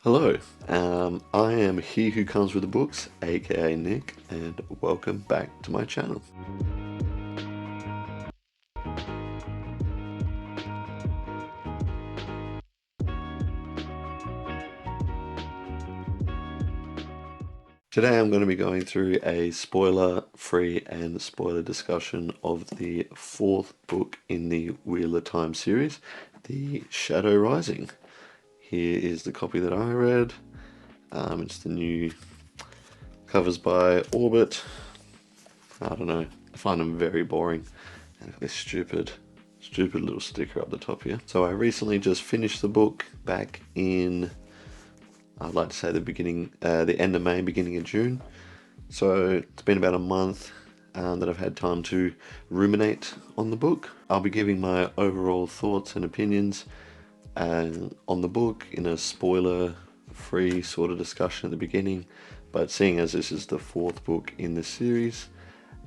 Hello, I am He Who Comes with the Books, aka Nick, and welcome back to my channel. Today I'm going to be going through a spoiler-free and spoiler discussion of the fourth book in the Wheel of Time series, The Shadow Rising. Here is the copy that I read. It's the new covers by Orbit. I don't know, I find them very boring. And this stupid little sticker up the top here. So I recently just finished the book back in, I'd like to say the end of May, beginning of June. So it's been about a month that I've had time to ruminate on the book. I'll be giving my overall thoughts and opinions on the book in a spoiler-free sort of discussion at the beginning. But seeing as this is the fourth book in the series,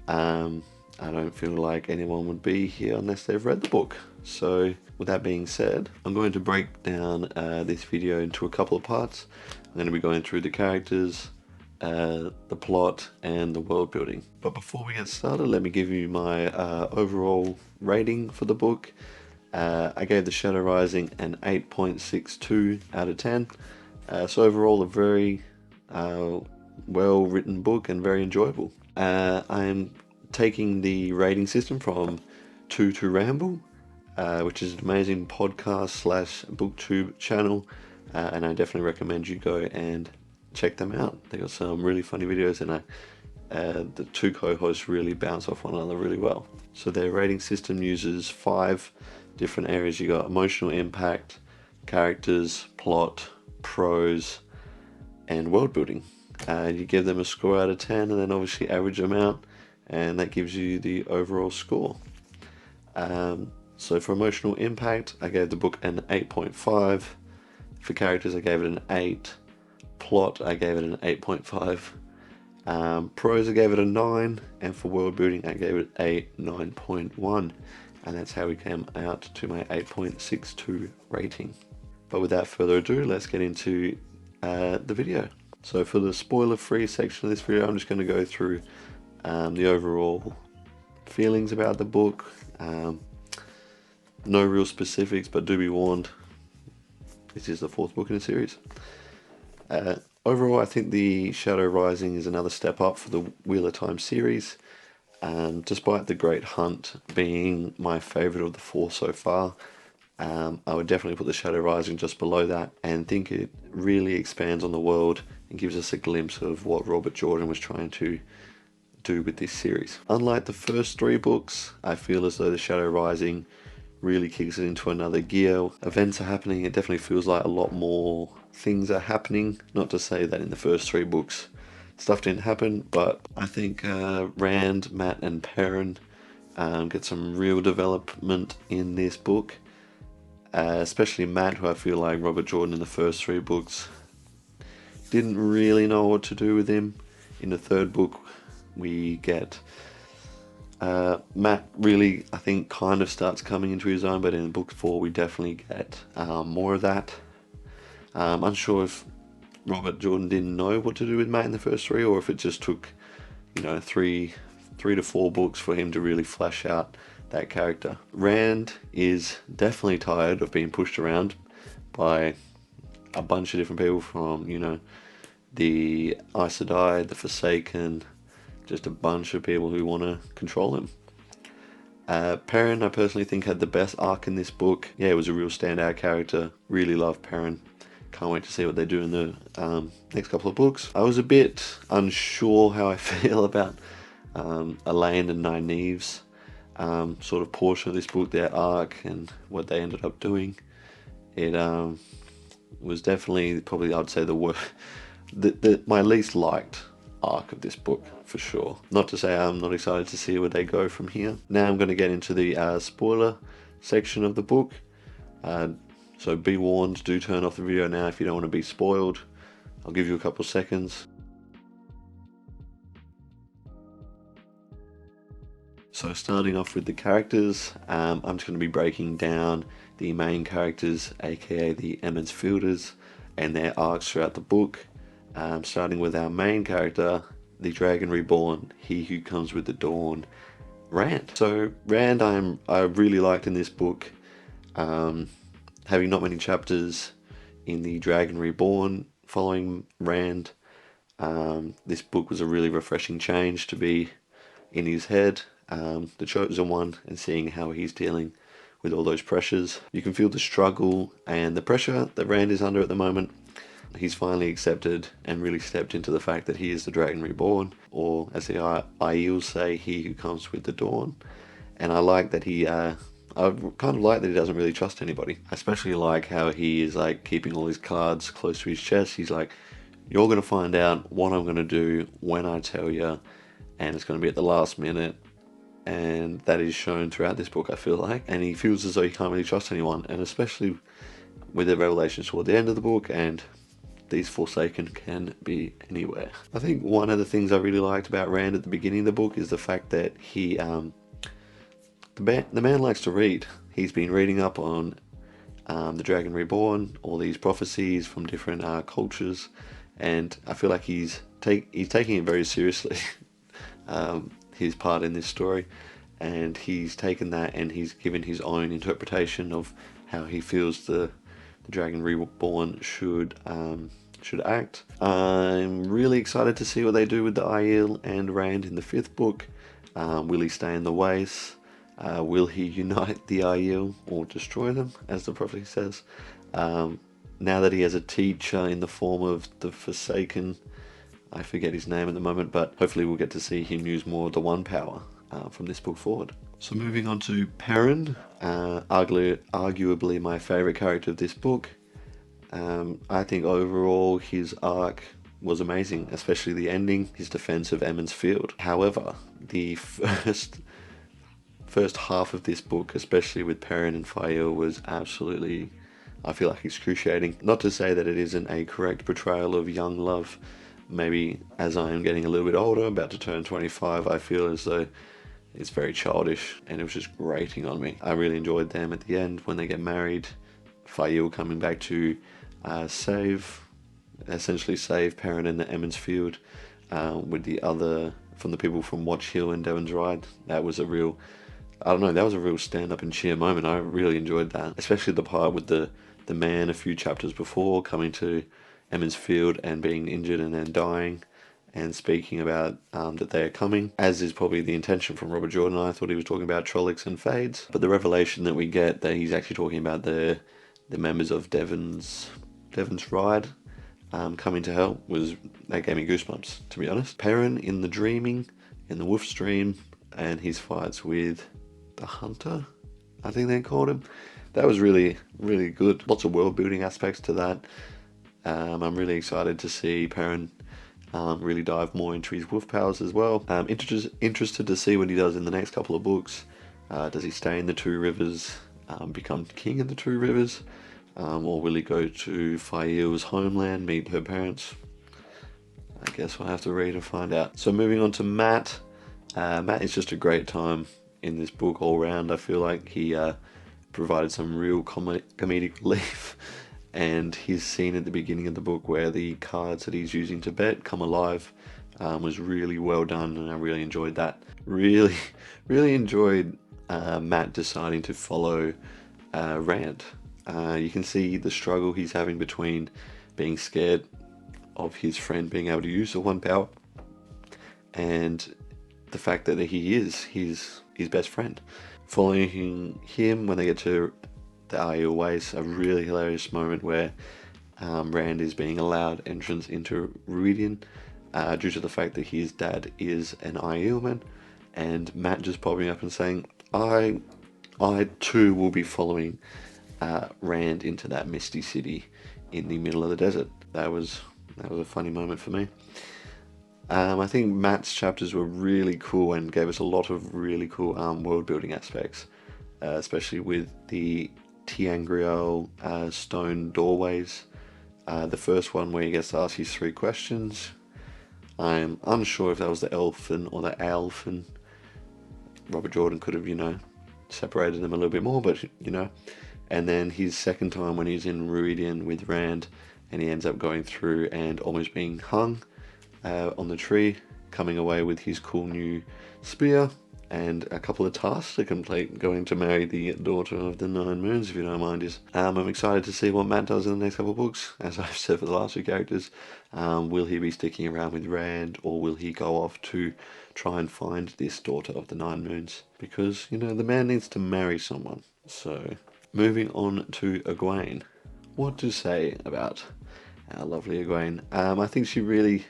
I don't feel like anyone would be here unless they've read the book. So with that being said, I'm going to break down this video into a couple of parts. I'm going to be going through the characters, the plot, and the world building. But before we get started, let me give you my overall rating for the book. I gave The Shadow Rising an 8.62 out of 10. So overall a very well written book and very enjoyable. I am taking the rating system from Two to Ramble, which is an amazing podcast slash booktube channel, and I definitely recommend you go and check them out. They got some really funny videos, and the two co-hosts really bounce off one another really well. So their rating system uses 5 different areas. You got emotional impact, characters, plot, prose, and world building. You give them a score out of 10 and then obviously average them out, and that gives you the overall score. So for emotional impact, I gave the book an 8.5. For characters, I gave it an 8. Plot, I gave it an 8.5. Prose, I gave it a 9. And for world building, I gave it a 9.1. And that's how we came out to my 8.62 rating. But without further ado, let's get into the video. So for the spoiler-free section of this video, I'm just going to go through the overall feelings about the book. No real specifics, but do be warned, this is the fourth book in the series. Overall, I think The Shadow Rising is another step up for the Wheel of Time series. Despite The Great Hunt being my favourite of the 4 so far, I would definitely put The Shadow Rising just below that, and think it really expands on the world and gives us a glimpse of what Robert Jordan was trying to do with this series. Unlike the first 3 books, I feel as though The Shadow Rising really kicks it into another gear. Events are happening. It definitely feels like a lot more things are happening. Not to say that in the first 3 books stuff didn't happen, but I think Rand, Matt, and Perrin get some real development in this book. Especially Matt, who I feel like Robert Jordan in the first 3 books didn't really know what to do with him. In the 3rd book, we get Matt really, I think, kind of starts coming into his own, but in book 4 we definitely get more of that. Unsure if Robert Jordan didn't know what to do with Matt in the first 3, or if it just took, 3 to 4 books for him to really flesh out that character. Rand is definitely tired of being pushed around by a bunch of different people from, the Aes Sedai, the Forsaken, just a bunch of people who want to control him. Perrin, I personally think, had the best arc in this book. Yeah, it was a real standout character. Really love Perrin. Can't wait to see what they do in the next couple of books. I was a bit unsure how I feel about Elaine and Nynaeve's sort of portion of this book, their arc, and what they ended up doing. It was definitely, probably, I'd say, the worst, my least liked arc of this book, for sure. Not to say I'm not excited to see where they go from here. Now I'm going to get into the spoiler section of the book. So be warned, do turn off the video now if you don't want to be spoiled. I'll give you a couple seconds. So starting off with the characters, I'm just going to be breaking down the main characters, aka the Emmons Fielders, and their arcs throughout the book, starting with our main character, the Dragon Reborn, he who comes with the dawn, Rand. So Rand I really liked in this book, having not many chapters in the Dragon Reborn following Rand. This book was a really refreshing change to be in his head, the chosen one, and seeing how he's dealing with all those pressures. You can feel the struggle and the pressure that Rand is under at the moment. He's finally accepted and really stepped into the fact that he is the Dragon Reborn, or as the Aiel say, he who comes with the dawn. And I like that I kind of like that he doesn't really trust anybody. I especially like how he is like keeping all his cards close to his chest. He's like, you're going to find out what I'm going to do when I tell you, and it's going to be at the last minute. And that is shown throughout this book, I feel like. And he feels as though he can't really trust anyone, and especially with the revelations toward the end of the book, and these Forsaken can be anywhere. I think one of the things I really liked about Rand at the beginning of the book is the fact that he, the man likes to read. He's been reading up on the Dragon Reborn, all these prophecies from different cultures, and I feel like he's taking it very seriously, his part in this story, and he's taken that and he's given his own interpretation of how he feels the Dragon Reborn should act. I'm really excited to see what they do with the Aiel and Rand in the 5th book. Will he stay in the waste? Will he unite the Aiel or destroy them, as the prophecy says? Now that he has a teacher in the form of the Forsaken, I forget his name at the moment, but hopefully we'll get to see him use more of the One Power from this book forward. So moving on to Perrin, arguably my favourite character of this book. I think overall his arc was amazing, especially the ending, his defense of Emond's Field. However, the first half of this book, especially with Perrin and Fael, was absolutely, I feel like, excruciating. Not to say that it isn't a correct portrayal of young love. Maybe as I am getting a little bit older, about to turn 25, I feel as though it's very childish, and it was just grating on me. I really enjoyed them at the end when they get married. Fael coming back to essentially save Perrin and the Emond's Field with the other, from the people from Watch Hill and Devon's Ride. That was a real, that was a real stand up and cheer moment. I really enjoyed that, especially the part with the man a few chapters before coming to Emond's Field and being injured and then dying, and speaking about that they are coming, as is probably the intention from Robert Jordan. I thought he was talking about Trollocs and Fades, but the revelation that we get that he's actually talking about the members of Devon's Ride coming to help, that gave me goosebumps, to be honest. Perrin in the dreaming, in the Wolf's Dream, and his fights with the Hunter, I think they called him. That was really, really good. Lots of world building aspects to that. I'm really excited to see Perrin really dive more into his wolf powers as well. Interested to see what he does in the next couple of books. Does he stay in the Two Rivers, become king in the Two Rivers, or will he go to Fael's homeland, meet her parents? I guess we'll have to read and find out. So moving on to Matt. Matt is just a great time in this book all round. I feel like he provided some real comedic relief. And his scene at the beginning of the book where the cards that he's using to bet come alive was really well done, and I really enjoyed that. Really, really enjoyed Matt deciding to follow Rand. You can see the struggle he's having between being scared of his friend being able to use the One Power and the fact that he is his best friend. Following him when they get to the Aiel Waste, a really hilarious moment where Rand is being allowed entrance into Ruidian due to the fact that his dad is an Aielman, and Matt just popping up and saying, I too will be following Rand into that misty city in the middle of the desert. That was a funny moment for me. I think Matt's chapters were really cool and gave us a lot of really cool world building aspects, especially with the Tiangriel stone doorways. The first one where he gets to ask his 3 questions. I'm unsure if that was the elfin or the alphin. Robert Jordan could have, separated them a little bit more, but, And then his second time when he's in Ruidian with Rand, and he ends up going through and almost being hung on the tree, coming away with his cool new spear and a couple of tasks to complete, going to marry the daughter of the Nine Moons, if you don't mind. I'm excited to see what Matt does in the next couple of books. As I've said for the last two characters, will he be sticking around with Rand, or will he go off to try and find this daughter of the Nine Moons? Because, you know, the man needs to marry someone. So, moving on to Egwene. What to say about our lovely Egwene? I think she really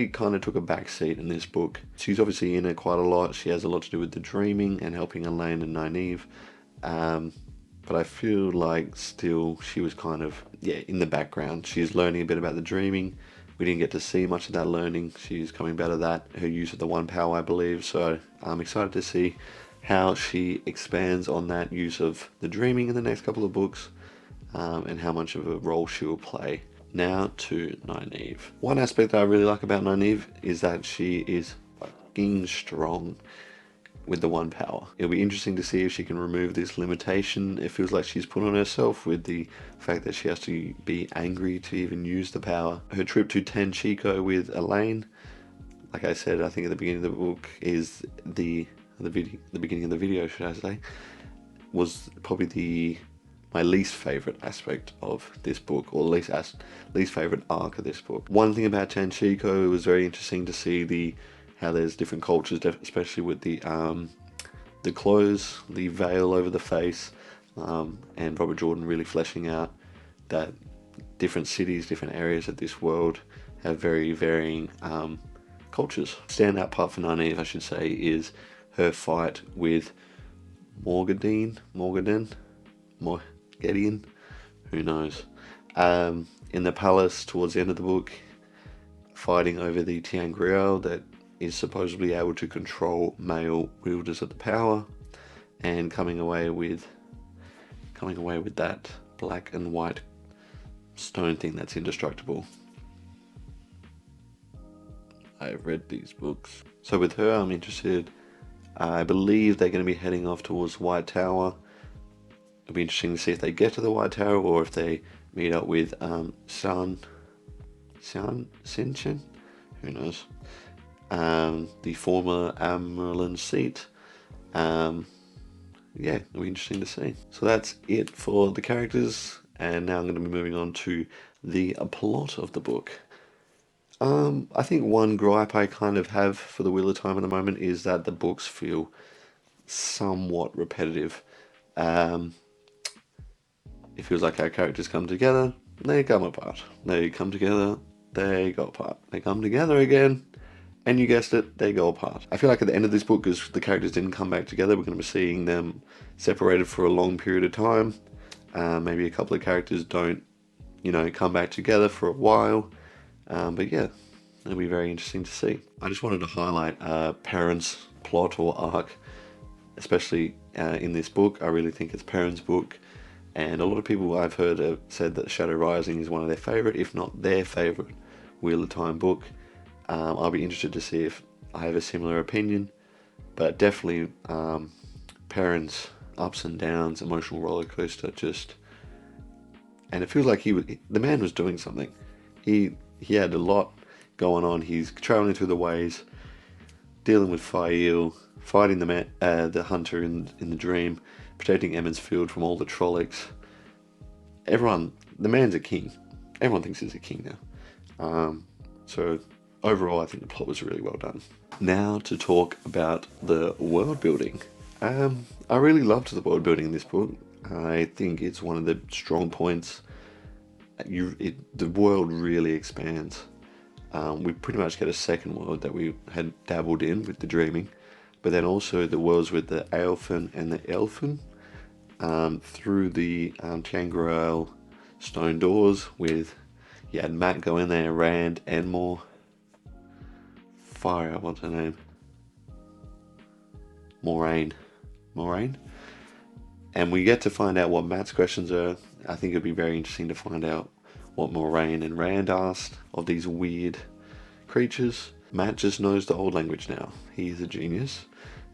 kind of took a back seat in this book. She's obviously in it quite a lot. She has a lot to do with the dreaming and helping Elaine and Nynaeve. But I feel like still she was kind of, in the background. She's learning a bit about the dreaming. We didn't get to see much of that learning. She's coming back to that, her use of the One Power, I believe. So I'm excited to see how she expands on that use of the dreaming in the next couple of books, and how much of a role she will play. Now to Nynaeve. One aspect that I really like about Nynaeve is that she is fucking strong with the One Power. It'll be interesting to see if she can remove this limitation it feels like she's put on herself with the fact that she has to be angry to even use the power. Her trip to Ten Chico with Elaine, like I said, I think at the beginning of the book, is the beginning of the video, should I say, was probably my least favorite aspect of this book, or least favorite arc of this book. One thing about Ten Chico, it was very interesting to see how there's different cultures, especially with the clothes, the veil over the face, and Robert Jordan really fleshing out that different cities, different areas of this world have very varying cultures. Standout part for Nynaeve, I should say, is her fight with Morgadine, who knows, in the palace towards the end of the book, fighting over the Tiangriel that is supposedly able to control male wielders of the power, and coming away with that black and white stone thing that's indestructible. I've read these books. So with her, I'm interested. I believe they're going to be heading off towards White Tower. It'll be interesting to see if they get to the White Tower, or if they meet up with Sinshin, who knows, the former Amerlin seat. It'll be interesting to see. So that's it for the characters, and now I'm going to be moving on to the plot of the book. I think one gripe I kind of have for the Wheel of Time at the moment is that the books feel somewhat repetitive. It feels like our characters come together, they come apart. They come together, they go apart. They come together again, and you guessed it, they go apart. I feel like at the end of this book, because the characters didn't come back together, we're going to be seeing them separated for a long period of time. Maybe a couple of characters don't, come back together for a while. But yeah, it'll be very interesting to see. I just wanted to highlight Perrin's plot or arc, especially in this book. I really think it's Perrin's book. And a lot of people I've heard have said that Shadow Rising is one of their favourite, if not their favourite, Wheel of Time book. I'll be interested to see if I have a similar opinion. But definitely Perrin's ups and downs, emotional roller coaster, and it feels like the man was doing something. He had a lot going on. He's travelling through the ways, dealing with Fael, fighting the hunter in the dream, protecting Emmons Field from all the Trollocs. The man's a king. Everyone thinks he's a king now. So overall, I think the plot was really well done. Now to talk about the world building. I really loved the world building in this book. I think it's one of the strong points. The world really expands. We pretty much get a second world that we had dabbled in with the dreaming, but then also the worlds with the Aelfin and the Elfin, through the Tiangriel stone doors with, you had Matt go in there, Rand, Enmore, fire, what's her name? Moraine. And we get to find out what Matt's questions are. I think it'd be very interesting to find out what Moraine and Rand asked of these weird creatures. Matt just knows the old language now. He's a genius,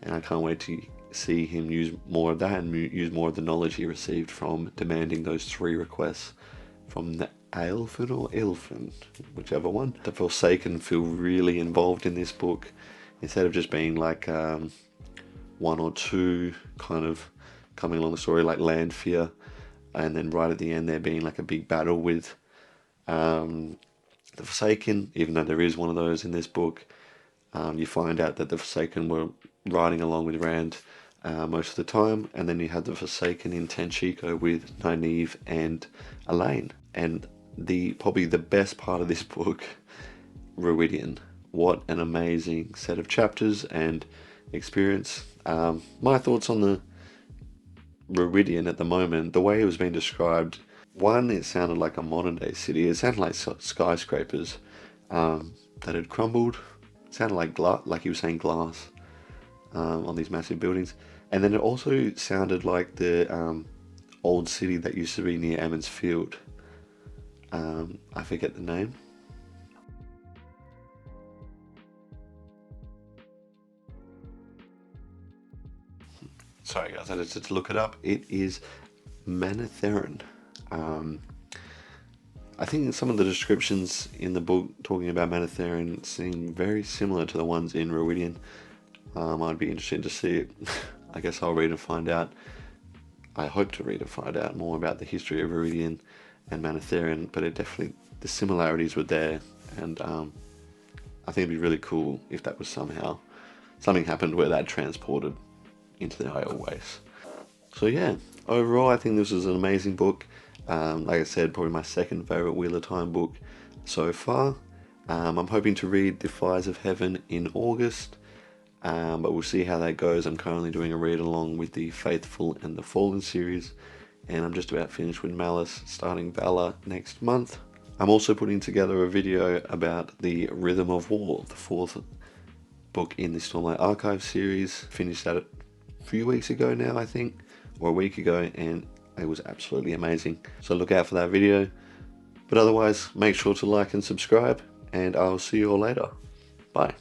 and I can't wait to see him use more of that and use more of the knowledge he received from demanding those 3 requests from the Aelfin or Ilfin, whichever one. The Forsaken feel really involved in this book, instead of just being like one or two kind of coming along the story like Landfear, and then right at the end there being like a big battle with the Forsaken. Even though there is one of those in this book, you find out that the Forsaken were riding along with Rand most of the time, and then you had the Forsaken in Tenchiko with Nynaeve and Elaine. And probably the best part of this book, Ruidian. What an amazing set of chapters and experience. My thoughts on the Ruidian at the moment, the way it was being described, one, it sounded like a modern day city. It sounded like skyscrapers that had crumbled. It sounded like like he was saying glass on these massive buildings. And then it also sounded like the old city that used to be near Emmons Field. I forget the name. Sorry guys, I just had to look it up. It is Manetheren. I think some of the descriptions in the book talking about Manetheren seem very similar to the ones in Ruidian. I'd be interested to see it. I guess I'll read and find out. I hope to read and find out more about the history of Ruidian and Manetheren, but the similarities were there, and I think it'd be really cool if that was somehow something happened where that transported into the Isle Waste. So yeah, overall I think this was an amazing book. Like I said, probably my second favourite Wheel of Time book so far. I'm hoping to read The Fires of Heaven in August, but we'll see how that goes. I'm currently doing a read along with the Faithful and the Fallen series, and I'm just about finished with Malice, starting Valor next month. I'm also putting together a video about the Rhythm of War, the fourth book in the Stormlight Archive series. Finished that a few weeks ago now, I think, or a week ago, and it was absolutely amazing. So look out for that video. But otherwise, make sure to like and subscribe, and I'll see you all later. Bye.